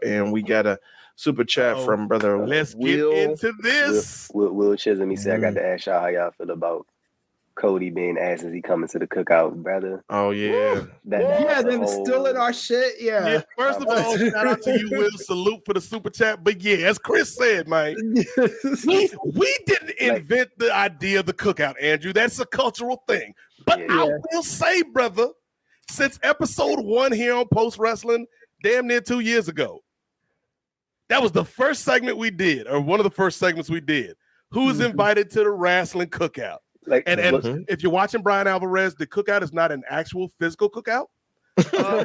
and we got a super chat from brother. Let's Will. get into this. Will Chisholm, he said, I got to ask y'all how y'all feel about Cody being asked as he coming to the cookout, brother. Oh yeah, them stealing our shit. Yeah. First of all, shout out to you, Will. Salute for the super chat. But yeah, as Chris said, man, we didn't invent the idea of the cookout, Andrew. That's a cultural thing. But I will say, brother, since episode 1 here on Post Wrestling, damn near 2 years ago, that was the first segment we did, or one of the first segments we did. Who's invited to the wrestling cookout? And if you're watching Brian Alvarez, the cookout is not an actual physical cookout,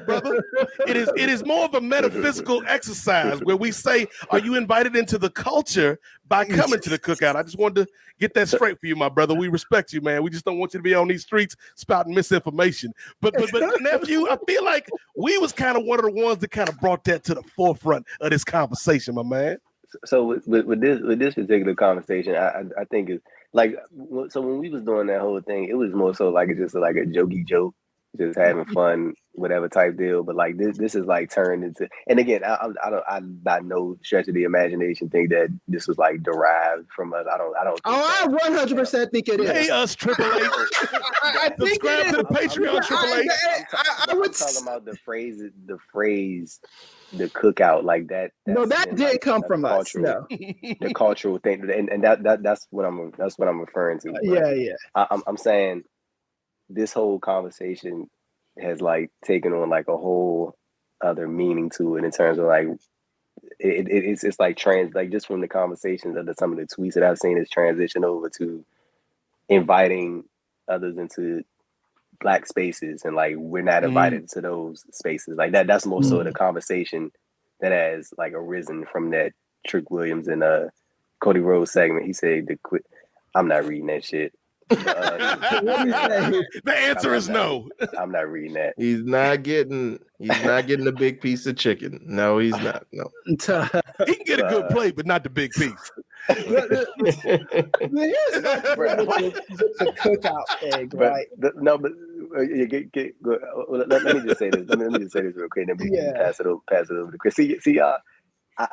brother. It is more of a metaphysical exercise where we say, are you invited into the culture by coming to the cookout? I just wanted to get that straight for you, my brother. We respect you, man. We just don't want you to be on these streets spouting misinformation. But nephew, I feel like we was kind of one of the ones that kind of brought that to the forefront of this conversation, my man. So with this particular conversation, I think it's like, so when we was doing that whole thing, it was more so like just like a jokey joke, just having fun, whatever type deal. But like this is like turned into, and again, I by no stretch of the imagination think that this was like derived from us. I don't. I 100% think it is. Hey, us Triple H. I think subscribe to the Patreon Triple H. I would talking about the phrase. The cookout like that. No, that did come from us. No, the cultural thing, and that's what I'm referring to. Yeah. I'm saying this whole conversation has like taken on like a whole other meaning to it in terms of like it's like like just from the conversations of some of the tweets that I've seen is transition over to inviting others into Black spaces, and like we're not invited to those spaces. Like that's more so the conversation that has like arisen from that Trick Williams and Cody Rhodes segment. He said I'm not reading that shit. The answer is no. I'm not reading that. He's not getting the big piece of chicken. No, he's not. No. He can get a good plate, but not the big piece. Here's the cookout thing, right? Let me just say this. Let me just say this real quick, and then we can pass it over to Chris. See, I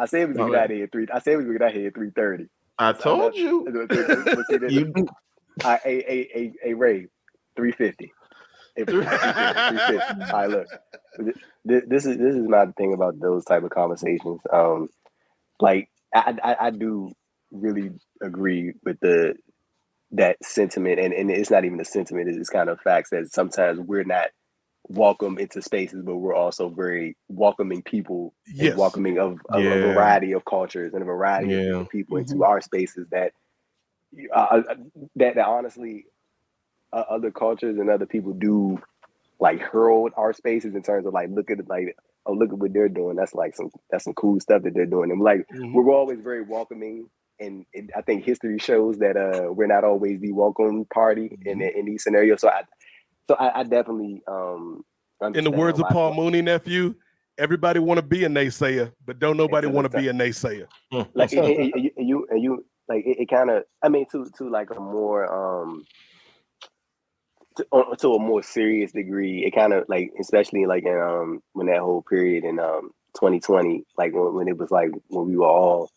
said we could get out here at 3. I said we could get out here at 3:30. I told you. A Ray, 350. 350. All right, look. This is my thing about those type of conversations. Like I do really agree with that sentiment, and it's not even a sentiment, it's kind of facts that sometimes we're not welcome into spaces, but we're also very welcoming people, and welcoming of a variety of cultures and a variety of people into our spaces that honestly other cultures and other people do like hurl our spaces in terms of like look at what they're doing. That's some cool stuff that they're doing. And like we're always very welcoming, and I think history shows that we're not always the welcome party in these scenarios. So I definitely in the words of Paul Mooney, nephew, everybody want to be a naysayer, but don't nobody want to be a naysayer. Like you like it kind of, I mean, to like a more to a more serious degree, it kind of like, especially like in when that whole period in 2020, like when it was like when we were all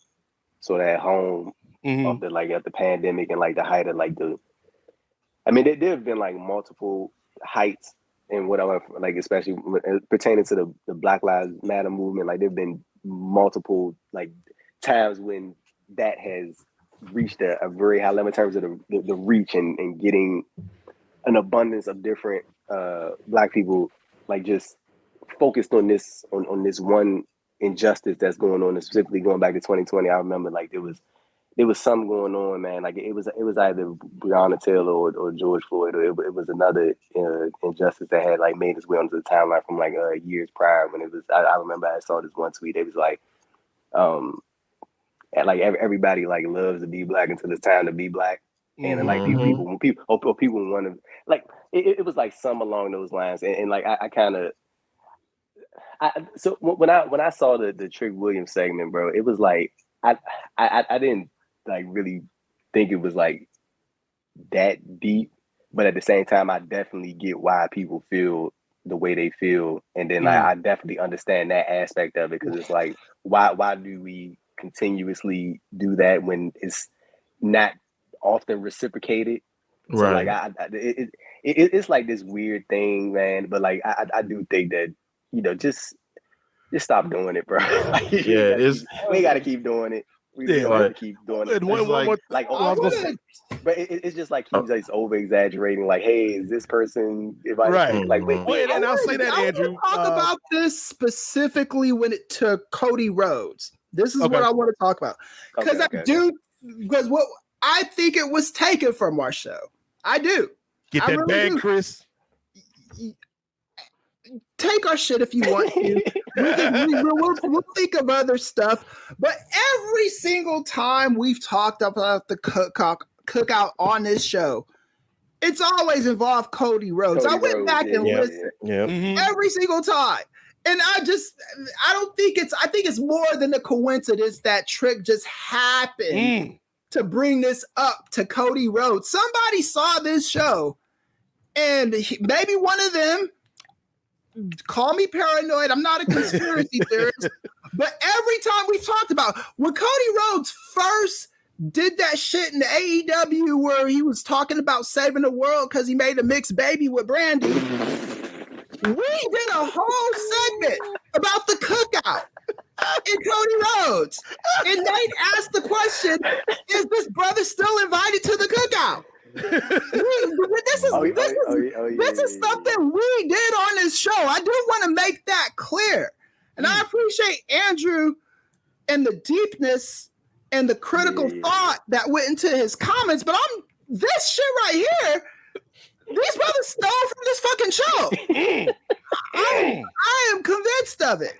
sort of at home after the pandemic and like the height of like there have been like multiple heights in whatever, like especially pertaining to the Black Lives Matter movement. Like there've been multiple like times when that has reached a very high level in terms of the reach and getting an abundance of different Black people like just focused on this one injustice that's going on, and specifically going back to 2020. I remember like there was something going on, man. Like it was either Breonna Taylor or George Floyd, or it was another injustice that had like made its way onto the timeline from like years prior. When it was, I remember I saw this one tweet. It was like, like everybody like loves to be Black until it's time to be Black, and like people want to like it was like some along those lines, and like I kind of. So when I saw the Trick Williams segment, bro, it was like I didn't like really think it was like that deep, but at the same time, I definitely get why people feel the way they feel. And then like I definitely understand that aspect of it, because it's like, why do we continuously do that when it's not often reciprocated? So Right. like it's like this weird thing, man. But like I do think that, you know, just stop doing it, bro. Like, Yeah, we gotta keep doing it. We don't have to keep doing it. And one more, but it's just like he's like over exaggerating. Like, hey, is this person? Right. Like, wait, and I'll say that, Andrew. Talk about this specifically when it took Cody Rhodes. This is what I want to talk about, because because what I think it was taken from our show. I do. Get that bag, Chris. Take our shit if you want to. We'll think of other stuff. But every single time we've talked about the cookout on this show, it's always involved Cody Rhodes. I went back and listened every single time. And I think it's more than a coincidence that Trick just happened to bring this up to Cody Rhodes. Somebody saw this show, and maybe one of them, call me paranoid, I'm not a conspiracy theorist, but every time we've talked about when Cody Rhodes first did that shit in the AEW where he was talking about saving the world because he made a mixed baby with Brandy, we did a whole segment about the cookout and Cody Rhodes. And Nate asked the question, is this brother still invited to the cookout? This is something we did on this show. I do want to make that clear. And I appreciate Andrew and the deepness and the critical thought that went into his comments, but this shit right here, these brothers stole from this fucking show. I am convinced of it.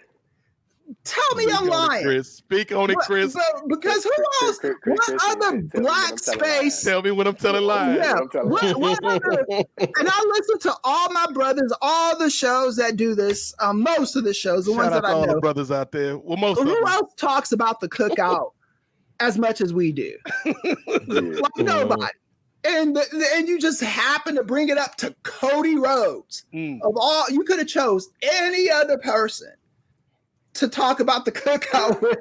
Tell me I'm lying. Chris. Speak on it, Chris. Because who else? What other black space? Tell me when I'm telling lies. Yeah. What other? And I listen to all my brothers, all the shows that do this. Most of the shows, the ones that I know. All the brothers out there. Well, most of them. Who else talks about the cookout as much as we do? Like nobody. And you just happen to bring it up to Cody Rhodes. Of all, you could have chose any other person to talk about the cookout with.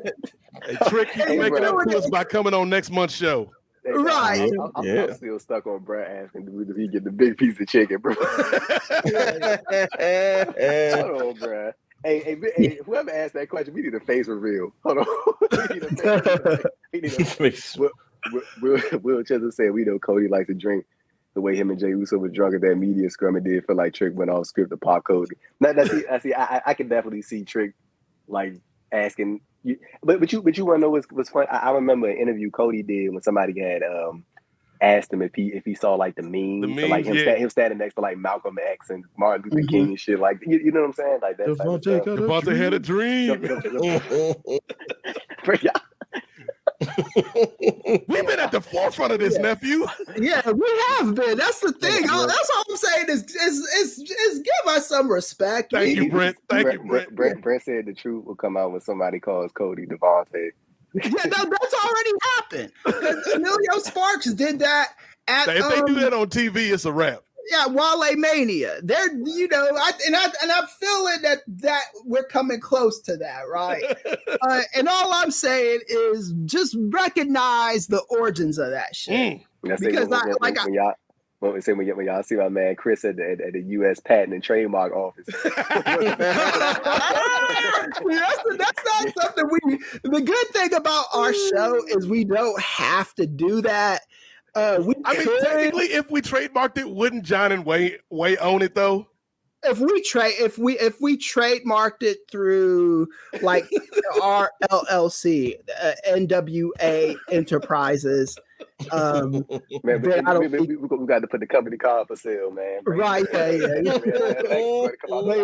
Hey, Trick, you can make it up to us by coming on next month's show. Hey, right. I'm still stuck on Brad asking, did he get the big piece of chicken, bro? Hold on, Brad. Hey, whoever asked that question, we need a face reveal. Hold on. Will Chester said, we know Cody likes to drink the way him and Jey Uso was drunk at that media scrum. It did feel like Trick went off script to pop Cody. I can definitely see Trick like asking you, but you want to know what's fun? I remember an interview Cody did when somebody had asked him if he saw like the memes, so, like him standing next to like Malcolm X and Martin Luther King and shit, like you know what I'm saying, like that. Devontae had a dream. We've been at the forefront of this, nephew. Yeah, we have been. That's the thing. That's all I'm saying is give us some respect. Thank you, Brent. Brent said the truth will come out when somebody calls Cody Devontae. Yeah, that's already happened. Emilio Sparks did that at. If they do that on TV, it's a wrap. Yeah, Wale Mania. They're, you know, I'm feeling that we're coming close to that, right? And all I'm saying is just recognize the origins of that shit. Because when y'all see my man Chris at the U.S. Patent and Trademark Office. that's not something the good thing about our show is we don't have to do that. Technically, if we trademarked it, wouldn't John and Way own it though? If we trademarked it through like our LLC, NWA Enterprises, man, we got to put the company car for sale, man. Right? Yeah.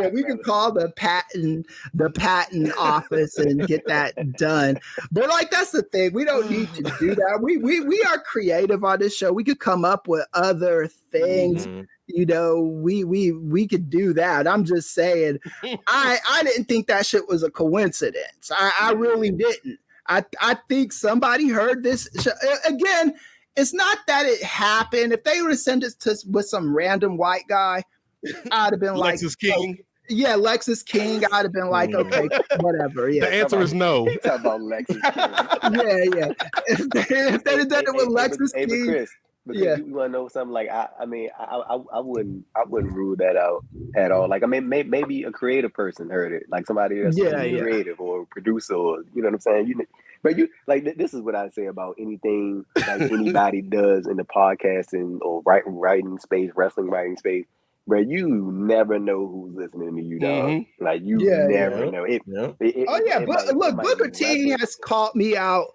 We could call the patent office and get that done. But like that's the thing, we don't need to do that. We are creative on this show. We could come up with other things. You know, we could do that. I'm just saying, I didn't think that shit was a coincidence. I really didn't. I think somebody heard this. Again, it's not that it happened. If they would have sent it with some random white guy, I'd have been like, Lexus King. yeah, Lexus King. I'd have been like, okay, whatever. Yeah. The answer is no. He talking about Lexus King. Yeah. If they had done it with Lexus But King, Chris, because yeah. you want to know something? Like I wouldn't rule that out at all. Like I mean, maybe a creative person heard it, like somebody that's creative or a producer, or you know what I'm saying. But you like this is what I say about anything like anybody does in the podcasting or writing space, wrestling writing space. But you never know who's listening to you, dog. Like you never know. Look, Booker T has called me out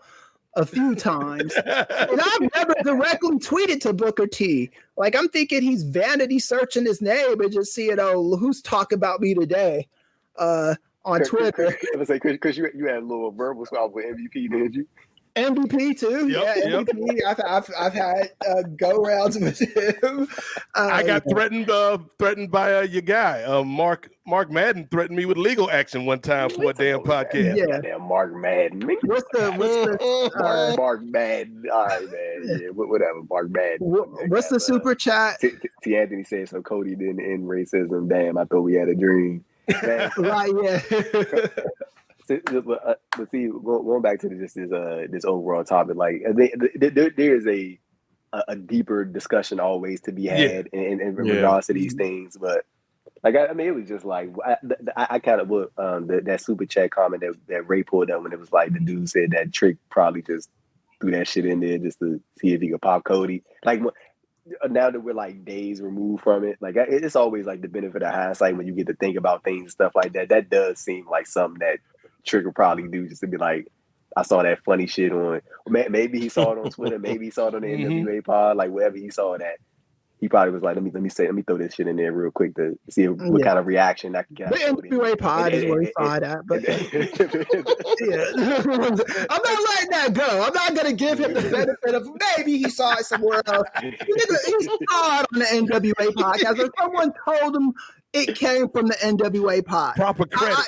a few times, and I've never directly tweeted to Booker T. Like I'm thinking he's vanity searching his name and just seeing, oh, who's talking about me today on Twitter. Chris, you had a little verbal swap with MVP, didn't you? MVP too. MVP. I've had go rounds with him. I got threatened by your guy, Mark Madden threatened me with legal action one time for a damn podcast. Damn Mark Madden. What's the Mark Madden? All right, man. Yeah, whatever. Mark Madden. What's the super chat? T. Anthony said so. Cody didn't end racism. Damn, I thought we had a dream. Right. Yeah. But see, going back to this overall topic, like there is a deeper discussion always to be had in regards to these things. But like I mean, it was just like I kind of that super chat comment that Ray pulled up when it was like the dude said that Trick probably just threw that shit in there just to see if he could pop Cody. Like now that we're like days removed from it, like it's always like the benefit of hindsight when you get to think about things and stuff like that. That does seem like something that Trick will probably do just to be like, I saw that funny shit on. Maybe he saw it on Twitter. Maybe he saw it on the NWA pod. Like wherever he saw that, he probably was like, let me throw this shit in there real quick to see what kind of reaction I can get. The NWA pod is where he saw that, but I'm not letting that go. I'm not gonna give him the benefit of maybe he saw it somewhere else. He saw it on the NWA podcast, or someone told him it came from the NWA pod. Proper credit.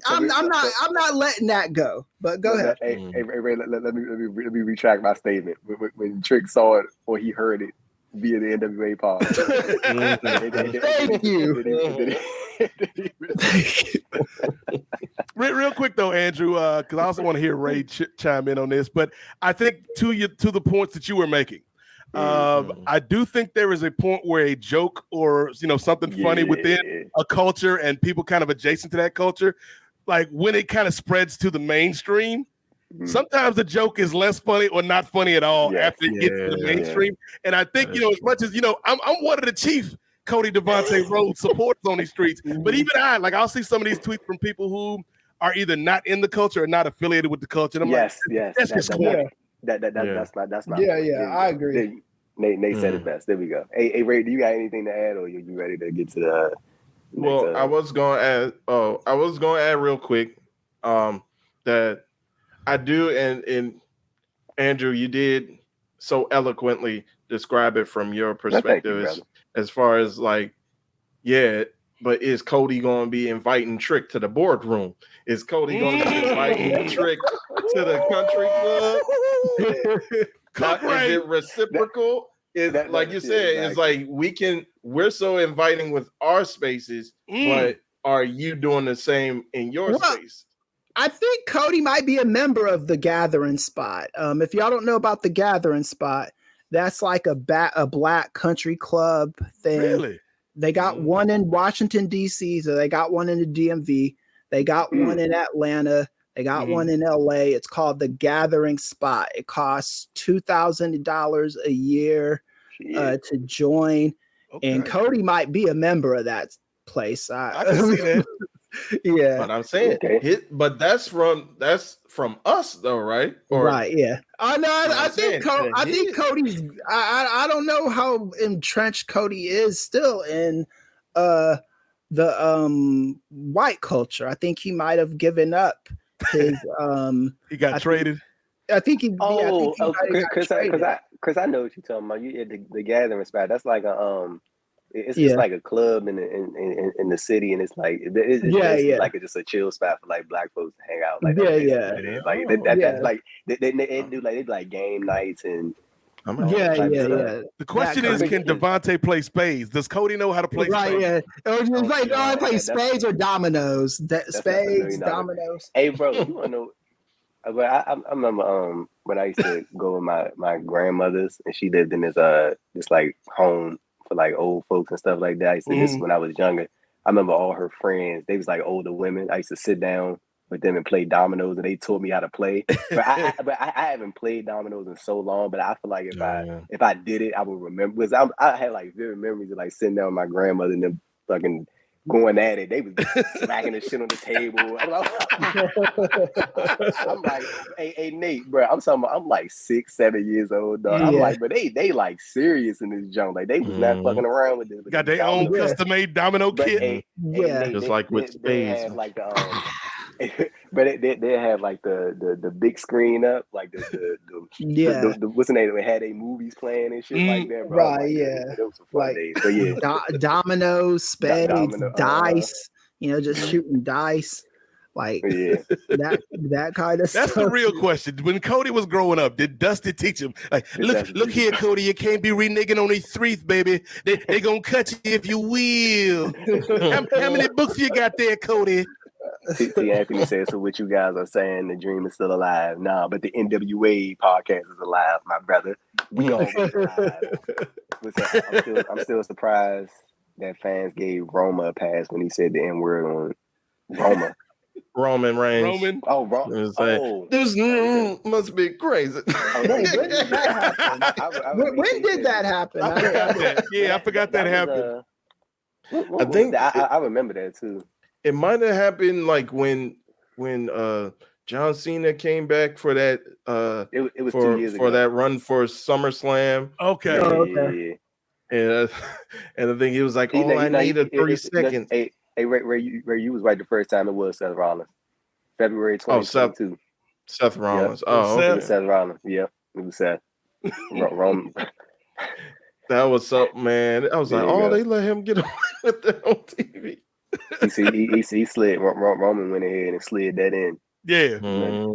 I'm not letting that go. But go ahead. Hey, Ray, let me retract my statement. When Trick saw it or he heard it via the NWA pod. Thank you. Real quick though, Andrew, because I also want to hear Ray chime in on this. But I think to the points that you were making. I do think there is a point where a joke or something funny within a culture and people kind of adjacent to that culture, like when it kind of spreads to the mainstream, sometimes the joke is less funny or not funny at all after it gets to the mainstream. And I think as much as I'm one of the chief Cody Devontae Rhodes supporters on these streets, but even I'll see some of these tweets from people who are either not in the culture or not affiliated with the culture. And I'm that's just corny. That's not. I agree. Nate said it best. There we go. Hey, Ray, do you got anything to add, or you ready to get to the? Well, I was going to add real quick that I do, and Andrew, you did so eloquently describe it from your perspective as far as like, but is Cody going to be inviting Trick to the boardroom? Is Cody going to be inviting Trick to the country club? Is it reciprocal? Like you said, it's like we're so inviting with our spaces, but are you doing the same in your space? I think Cody might be a member of the Gathering Spot. If y'all don't know about the Gathering Spot, that's like a black country club thing. Really? They got one in Washington, D.C., so they got one in the DMV. They got one in Atlanta. They got one in LA. It's called the Gathering Spot. It costs $2,000 a year to join. Okay. And Cody might be a member of that place. I can see that. Yeah. But I'm saying, but that's from us though, right? Right. Yeah. I think Cody's. I don't know how entrenched Cody is still in the white culture. I think he might have given up his. He got traded. I think he. Because I know what you're talking about. You the Gathering Spot. That's like a It's just like a club in the city, and it's like it's like just a chill spot for like black folks to hang out. Like they do like game nights, and Yeah. The question is, can Devontae play spades? Does Cody know how to play spades? Right, yeah. Or just like, I play spades or dominoes. Spades, dominoes. Hey, bro, you want to know? But I remember when I used to go with my grandmother's, and she lived in this like home for like old folks and stuff like that. I used to this when I was younger. I remember all her friends, they was like older women. I used to sit down with them and play dominoes, and they taught me how to play. But I haven't played dominoes in so long. But I feel like if I did it, I would remember. Because I had like vivid memories of like sitting down with my grandmother and them fucking going at it. They was smacking the shit on the table. I'm like, hey Nate, bro. I'm like 6, 7 years old, dog. I'm like, but they like serious in this junk. Like they was not fucking around with this. Got their own custom made domino kit. Just like with spades. They have like the but they have like the big screen up, like the what's the name? They had their movies playing and shit like that, bro. Right, like, yeah. Those were fun days. So yeah, dominoes, spades, dice. Just shooting dice, like that kind of stuff. That's the real question. When Cody was growing up, did Dusty teach him? Like, look here, Cody, you can't be reneging on these threes, baby. They gonna cut you if you will. How many books you got there, Cody? See, Anthony says, so what you guys are saying, the dream is still alive. Nah, but the NWA podcast is alive, my brother. We always alive. I'm still surprised that fans gave Roma a pass when he said the N-word on Roma. Roman Reigns. Roman. Oh, Roman. This must be crazy. When did that happen? When did that happen? I forgot that. Yeah, I forgot that happened. I think I remember that too. It might have happened like when John Cena came back for that it was 2 years ago. For that run for SummerSlam. Okay. Yeah. And I think he was like, I need 3 seconds. Hey, Ray, you was right the first time. It was Seth Rollins, February 2022. Seth Rollins. Yep. Oh, okay. Seth Rollins. Yep, it was Seth. Roman. That was something, man. I was like, they let him get away with that on TV. He slid. Roman went ahead and slid that in. Yeah.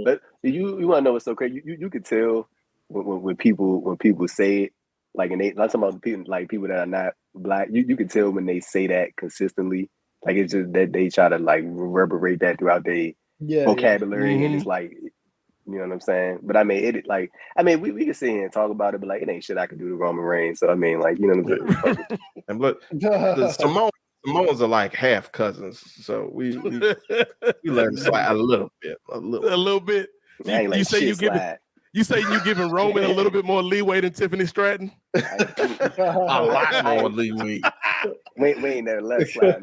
But you want to know what's so crazy? You could tell when people say it, like, and not talking about people that are not black. You can tell when they say that consistently. Like, it's just that they try to like reverberate that throughout their vocabulary, and it's like, you know what I'm saying? But I mean, we can sit here and talk about it, but like, it ain't shit I can do to Roman Reigns. So I mean, like, you know what I'm saying? And look, the Samoans are like half cousins, so we learned a little bit. You say you giving Roman a little bit more leeway than Tiffany Stratton? A lot more leeway. We ain't never let slide,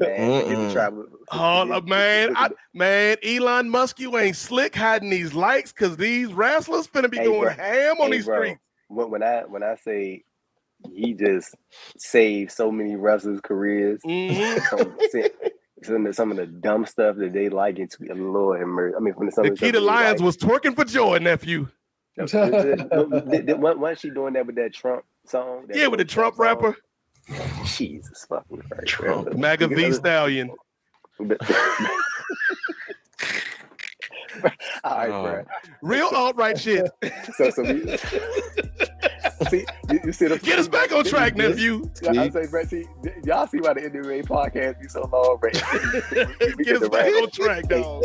man. Man, Elon Musk, you ain't slick hiding these likes because these wrestlers finna be going ham on these streets. When I say he just saved so many wrestlers' careers, some of the dumb stuff that they like, it's Lord have mercy. I mean, from some Nikita Lyons was twerking for joy, nephew. Wasn't she doing that with that Trump song? With the Trump rapper. Jesus fucking Christ. Trump. MAGA V Stallion. All right, bro. Real alt-right shit. You see get us back on track, nephew. I say, Brett, y'all see why the NWA podcast be so long, bro. Get us back on track, dog.